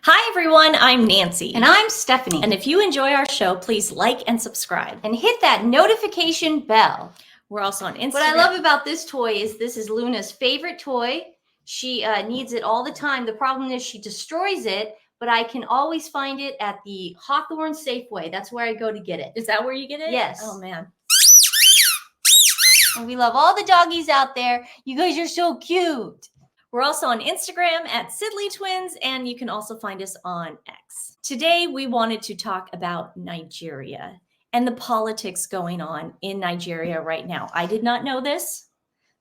Hi everyone, I'm Nancy. And I'm Stephanie. And if you enjoy our show, please like and subscribe. And hit that notification bell. We're also on Instagram. What I love about this toy is this is Luna's favorite toy. She needs it all the time. The problem is she destroys it, but I can always find it at the Hawthorne Safeway. That's where I go to get it. Is that where you get it? Yes. Oh man. And we love all the doggies out there. You guys are so cute. We're also on Instagram at TWiN, and you can also find us on X. Today, we wanted to talk about Nigeria and the politics going on in Nigeria right now. I did not know this,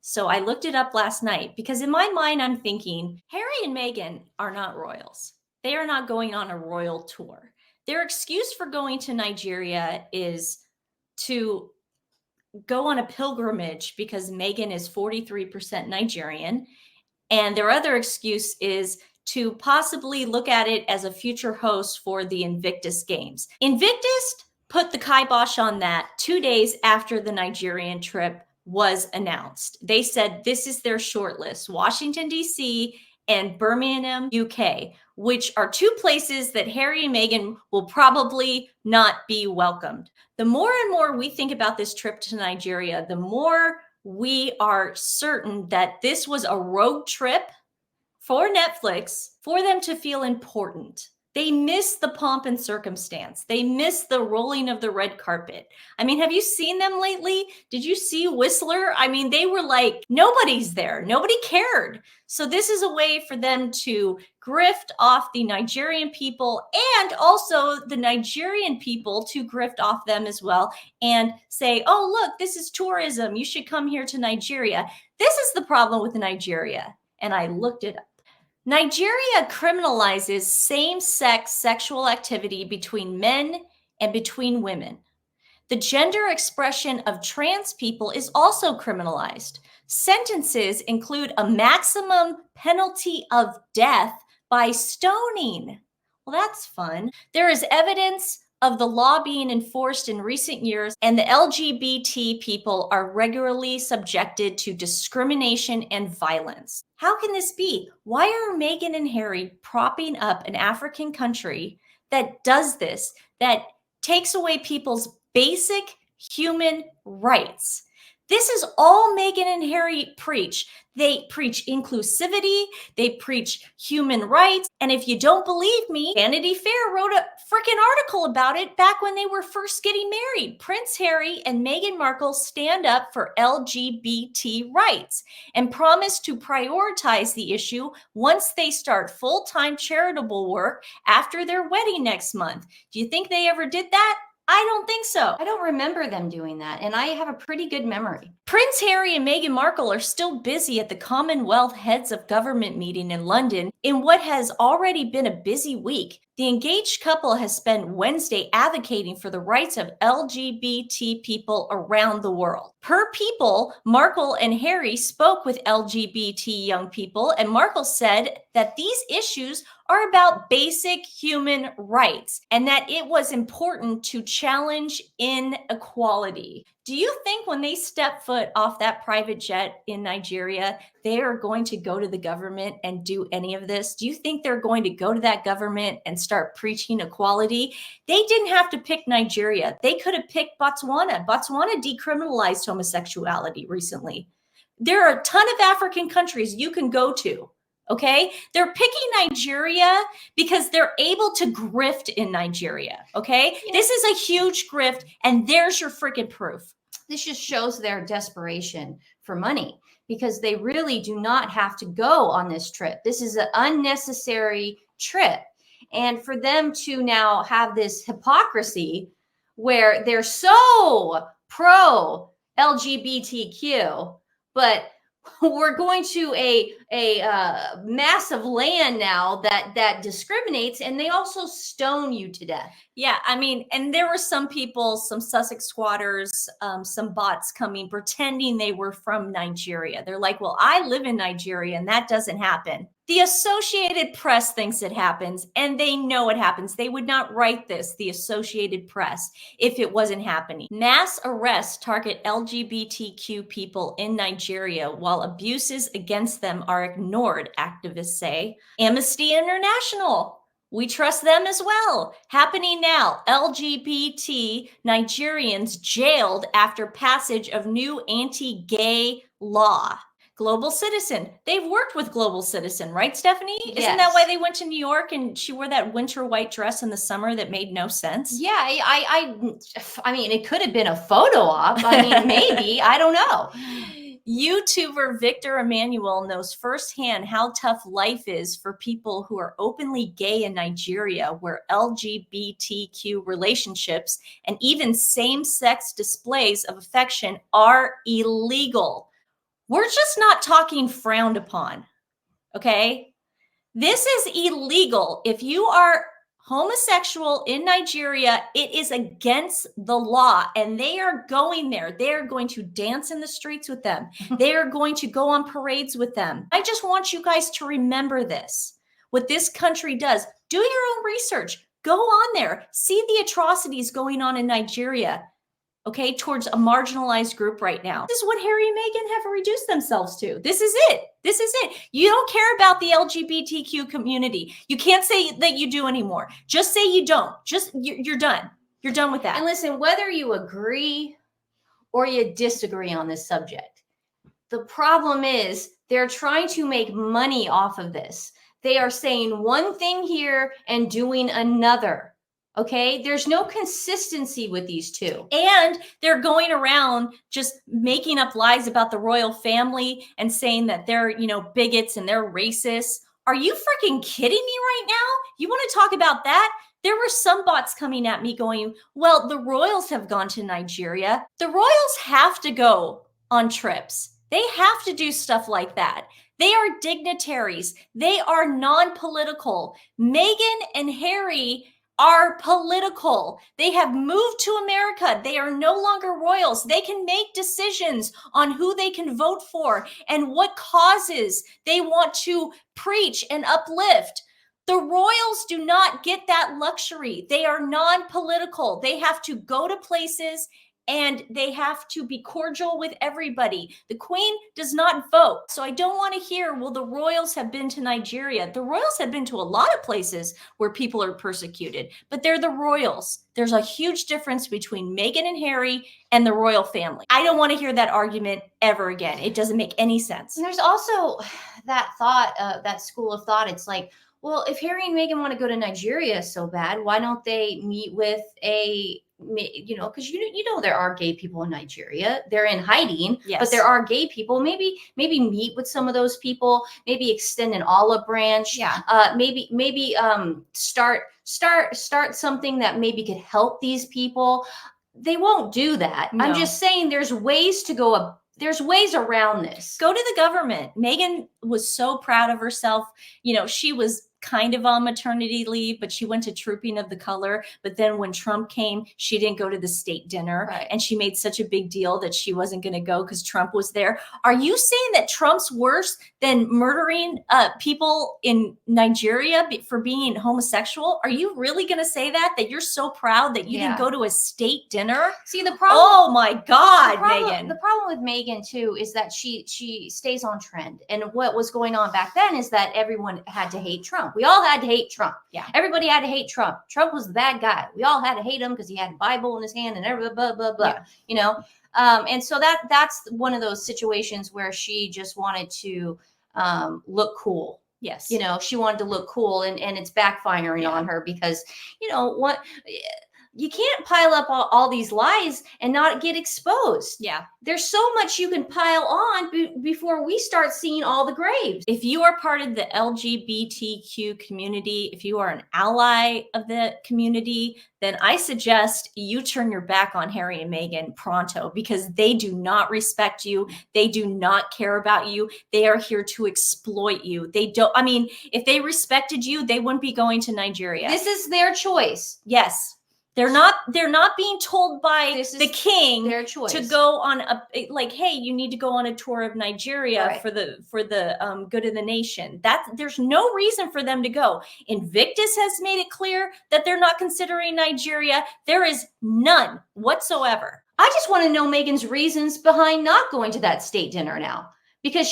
so I looked it up last night because in my mind, I'm thinking Harry and Meghan are not royals. They are not going on a royal tour. Their excuse for going to Nigeria is to go on a pilgrimage because Meghan is 43% Nigerian. And their other excuse is to possibly look at it as a future host for the Invictus Games. Invictus put the kibosh on that 2 days after the Nigerian trip was announced. They said this is their shortlist, Washington, D.C. and Birmingham, UK, which are two places that Harry and Meghan will probably not be welcomed. The more and more we think about this trip to Nigeria, the more we are certain that this was a road trip for Netflix for them to feel important. They miss the pomp and circumstance. They miss the rolling of the red carpet. I mean, have you seen them lately? Did you see Whistler? I mean, they were like, nobody's there. Nobody cared. So this is a way for them to grift off the Nigerian people and also the Nigerian people to grift off them as well and say, oh, look, this is tourism. You should come here to Nigeria. This is the problem with Nigeria. And I looked it up. Nigeria criminalizes same-sex sexual activity between men and between women. The gender expression of trans people is also criminalized. Sentences include a maximum penalty of death by stoning. Well, that's fun. There is evidence of the law being enforced in recent years, and the LGBT people are regularly subjected to discrimination and violence. How can this be? Why are Meghan and Harry propping up an African country that does this, that takes away people's basic human rights? This is all Meghan and Harry preach. They preach inclusivity, they preach human rights, and if you don't believe me, Vanity Fair wrote a freaking article about it back when they were first getting married. Prince Harry and Meghan Markle stand up for LGBT rights and promise to prioritize the issue once they start full-time charitable work after their wedding next month. Do you think they ever did that? I don't think so. I don't remember them doing that, and I have a pretty good memory. Prince Harry and Meghan Markle are still busy at the Commonwealth Heads of Government meeting in London in what has already been a busy week. The engaged couple has spent Wednesday advocating for the rights of LGBT people around the world. Per People, Markle and Harry spoke with LGBT young people, and Markle said that these issues are about basic human rights and that it was important to challenge inequality. Do you think when they step foot off that private jet in Nigeria, they are going to go to the government and do any of this? Do you think they're going to go to that government and start preaching equality? They didn't have to pick Nigeria. They could have picked Botswana. Botswana decriminalized homosexuality recently. There are a ton of African countries you can go to. Okay, they're picking Nigeria because they're able to grift in Nigeria. Okay, this is a huge grift, and there's your freaking proof. This just shows their desperation for money because they really do not have to go on this trip. This is an unnecessary trip. And for them to now have this hypocrisy where they're so pro LGBTQ, but we're going to a massive land now that discriminates, and they also stone you to death. Yeah, I mean, and there were some people, some Sussex squatters, some bots coming, pretending they were from Nigeria. They're like, well, I live in Nigeria, and that doesn't happen. The Associated Press thinks it happens, and they know it happens. They would not write this, the Associated Press, if it wasn't happening. Mass arrests target LGBTQ people in Nigeria, while abuses against them are are ignored, activists say. Amnesty International, we trust them as well. Happening now, LGBT Nigerians jailed after passage of new anti-gay law. Global Citizen, they've worked with Global Citizen, right, Stephanie? Yes. Isn't that why they went to New York and she wore that winter white dress in the summer that made no sense? Yeah, I mean, it could have been a photo op. I mean, maybe, I don't know. YouTuber Victor Emmanuel knows firsthand how tough life is for people who are openly gay in Nigeria, where LGBTQ relationships and even same-sex displays of affection are illegal. We're just not talking frowned upon, okay? This is illegal. If you are homosexual in Nigeria, it is against the law, and they are going there. They are going to dance in the streets with them. They are going to go on parades with them. I just want you guys to remember this. What this country does, do your own research. Go on there. See the atrocities going on in Nigeria, okay, towards a marginalized group right now. This is what Harry and Meghan have reduced themselves to. This is it. This is it. You don't care about the LGBTQ community. You can't say that you do anymore. Just say you don't. Just, you're done. You're done with that. And listen, whether you agree or you disagree on this subject, the problem is they're trying to make money off of this. They are saying one thing here and doing another. Okay, there's no consistency with these two. And they're going around just making up lies about the royal family and saying that they're, you know, bigots and they're racist. Are you freaking kidding me right now? You want to talk about that? There were some bots coming at me going, well, the royals have gone to Nigeria. The royals have to go on trips. They have to do stuff like that. They are dignitaries. They are non-political. Meghan and Harry are political. They have moved to America. They are no longer royals. They can make decisions on who they can vote for and what causes they want to preach and uplift. The royals do not get that luxury. They are non-political. They have to go to places and they have to be cordial with everybody. The Queen does not vote. So I don't want to hear, well, the royals have been to Nigeria. The royals have been to a lot of places where people are persecuted, but they're the royals. There's a huge difference between Meghan and Harry and the royal family. I don't want to hear that argument ever again. It doesn't make any sense. And there's also that thought, that school of thought. It's like, well, if Harry and Meghan want to go to Nigeria so bad, why don't they meet with a, you know, because you know there are gay people in Nigeria. They're in hiding, yes, but there are gay people. Maybe meet with some of those people. Maybe extend an olive branch. Yeah. Maybe start something that maybe could help these people. They won't do that. No. I'm just saying there's ways to go up. There's ways around this. Go to the government. Meghan was so proud of herself. You know, she was kind of on maternity leave, but she went to Trooping of the Color. But then when Trump came, she didn't go to the state dinner. Right. And she made such a big deal that she wasn't going to go because Trump was there. Are you saying that Trump's worse than murdering people in Nigeria for being homosexual? Are you really going to say that you're so proud that you didn't go to a state dinner? See, the problem. Oh my God, Meghan. The problem with Meghan too is that she stays on trend. And what was going on back then is that everyone had to hate Trump. We all had to hate Trump. Yeah. Everybody had to hate Trump. Trump was the bad guy. We all had to hate him because he had a Bible in his hand and every blah, blah, blah, Yeah. you know? And so that's one of those situations where she just wanted to look cool. Yes. You know, she wanted to look cool and it's backfiring on her because, you know, what you can't pile up all these lies and not get exposed. Yeah. There's so much you can pile on before we start seeing all the graves. If you are part of the LGBTQ community, if you are an ally of the community, then I suggest you turn your back on Harry and Meghan pronto because they do not respect you. They do not care about you. They are here to exploit you. They don't, I mean, if they respected you, they wouldn't be going to Nigeria. This is their choice. Yes. They're not being told by the king their choice to go on like, hey, you need to go on a tour of Nigeria right. for the good of the nation. There's no reason for them to go. Invictus has made it clear that they're not considering Nigeria. There is none whatsoever. I just want to know Meghan's reasons behind not going to that state dinner now. because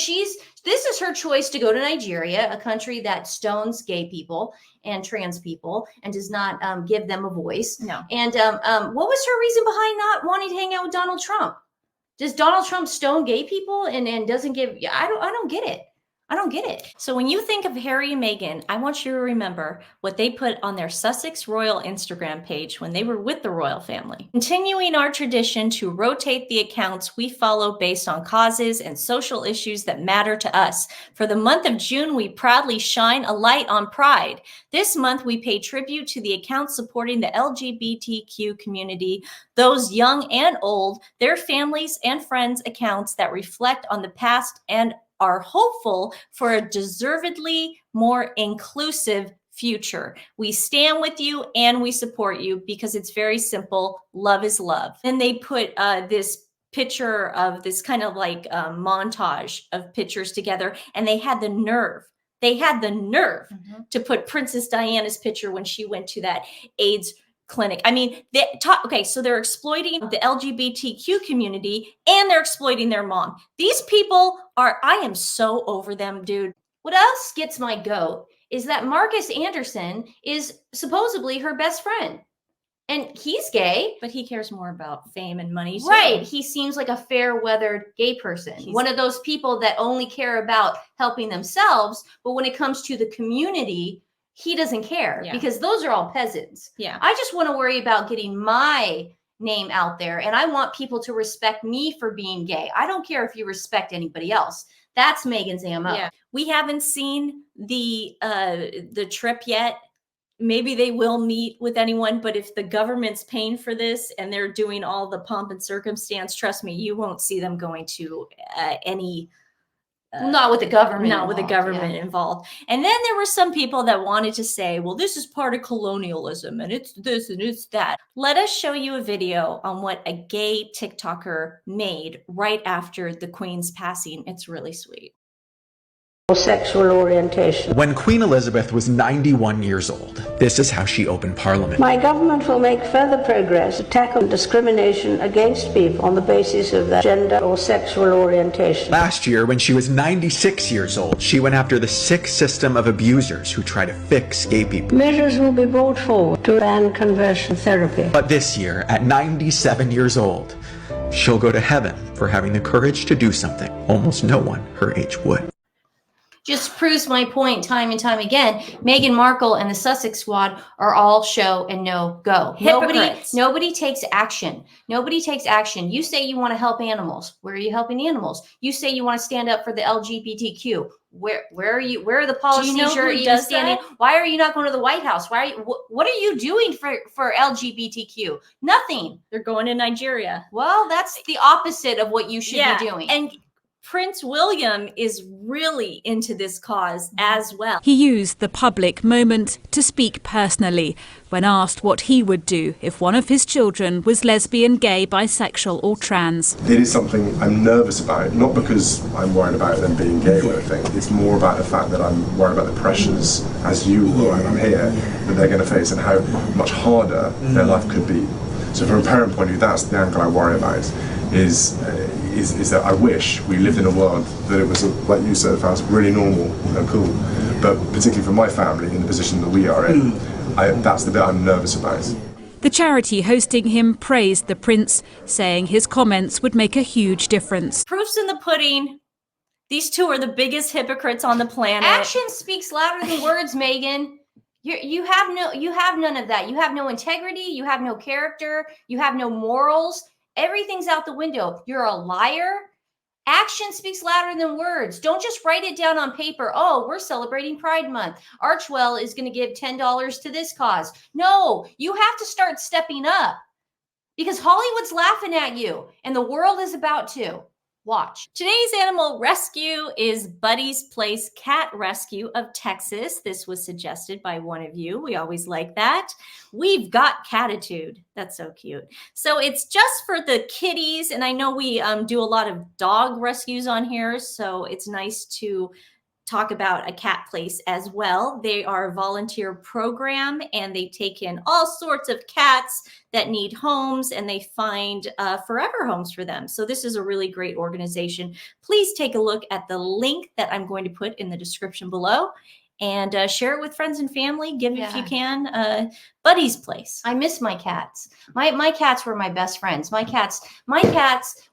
this is her choice to go to Nigeria, a country that stones gay people and trans people and does not give them a voice. No. And what was her reason behind not wanting to hang out with Donald Trump? Does Donald Trump stone gay people and doesn't give? I don't get it. I don't get it. So when you think of Harry and Meghan, I want you to remember what they put on their Sussex Royal Instagram page when they were with the royal family. Continuing our tradition to rotate the accounts we follow based on causes and social issues that matter to us. For the month of June, we proudly shine a light on pride. This month, we pay tribute to the accounts supporting the LGBTQ community, those young and old, their families and friends accounts that reflect on the past and are hopeful for a deservedly more inclusive future. We stand with you and we support you because it's very simple. Love is love. Then they put this picture of this kind of like montage of pictures together, and they had the nerve. To put Princess Diana's picture when she went to that AIDS clinic. I mean, so they're exploiting the LGBTQ community and they're exploiting their mom. These people I am so over them, dude. What else gets my goat is that Marcus Anderson is supposedly her best friend. And he's gay. But he cares more about fame and money too. Right. He seems like a fair-weathered gay person. One of those people that only care about helping themselves. But when it comes to the community, he doesn't care because those are all peasants. Yeah. I just want to worry about getting my name out there. And I want people to respect me for being gay. I don't care if you respect anybody else. That's Meghan's MO. Yeah. We haven't seen the trip yet. Maybe they will meet with anyone, but if the government's paying for this and they're doing all the pomp and circumstance, trust me, you won't see them going to any. Not with the government. Not with the government involved. And then there were some people that wanted to say, well, this is part of colonialism and it's this and it's that. Let us show you a video on what a gay TikToker made right after the Queen's passing. It's really sweet. Sexual orientation. When Queen Elizabeth was 91 years old, this is how she opened Parliament. My government will make further progress to tackle discrimination against people on the basis of their gender or sexual orientation. Last year, when she was 96 years old, she went after the sick system of abusers who try to fix gay people. Measures will be brought forward to ban conversion therapy. But this year, at 97 years old, she'll go to heaven for having the courage to do something almost no one her age would. Just proves my point time and time again. Meghan Markle and the Sussex squad are all show and no go. Nobody takes action. Nobody takes action. You say you want to help animals. Where are you helping animals? You say you want to stand up for the LGBTQ. Where are you? Where are the policies you're even standing? Why are you not going to the White House? Why are you, what are you doing for LGBTQ? Nothing. They're going to Nigeria. Well, that's the opposite of what you should be doing. And Prince William is really into this cause as well. He used the public moment to speak personally when asked what he would do if one of his children was lesbian, gay, bisexual or trans. It is something I'm nervous about, not because I'm worried about them being gay or anything. It's more about the fact that I'm worried about the pressures, as you or I'm here, that they're going to face and how much harder their life could be. So from a parent point of view, that's the angle I worry about, is that I wish we lived in a world that it was, like you said, was really normal and cool. But particularly for my family, in the position that we are in, that's the bit I'm nervous about. The charity hosting him praised the prince, saying his comments would make a huge difference. Proof's in the pudding. These two are the biggest hypocrites on the planet. Action speaks louder than words, Meghan. You have none of that. You have no integrity. You have no character. You have no morals. Everything's out the window. You're a liar. Action speaks louder than words. Don't just write it down on paper. Oh, we're celebrating Pride Month. Archwell is going to give $10 to this cause. No, you have to start stepping up because Hollywood's laughing at you and the world is about to. Watch. Today's animal rescue is Buddy's Place Cat Rescue of Texas. This was suggested by one of you. We always like that. We've got catitude. That's so cute. So it's just for the kitties. And I know we do a lot of dog rescues on here. So it's nice to talk about a cat place as well. They are a volunteer program, and they take in all sorts of cats that need homes, and they find forever homes for them. So this is a really great organization. Please take a look at the link that I'm going to put in the description below, and share it with friends and family. Give, if you can, Buddy's Place. I miss my cats. My cats were my best friends. My cats,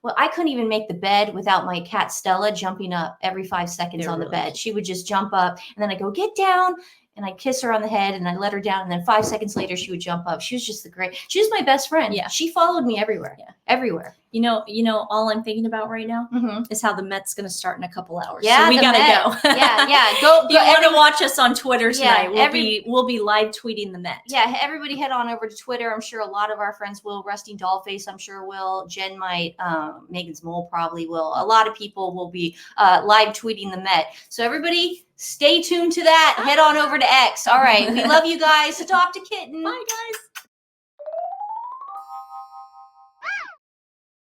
well, I couldn't even make the bed without my cat Stella jumping up every 5 seconds on the bed. She would just jump up, and then I go, get down, and I kiss her on the head, and I let her down, and then 5 seconds later she would jump up. She was just she was my best friend. Yeah. She followed me everywhere. Yeah. Everywhere. You know, all I'm thinking about right now Mm-hmm. is how the Met's going to start in a couple hours. Yeah, so we got to go. Yeah. Go. If you want to watch us on Twitter tonight, Yeah, we'll be live tweeting the Met. Yeah, everybody head on over to Twitter. I'm sure a lot of our friends will. Resting Dollface, I'm sure will. Jen might. Megan's Mole probably will. A lot of people will be live tweeting the Met. So everybody, stay tuned to that. Head on over to X. All right, we love you guys. So talk to Kitten. Bye, guys.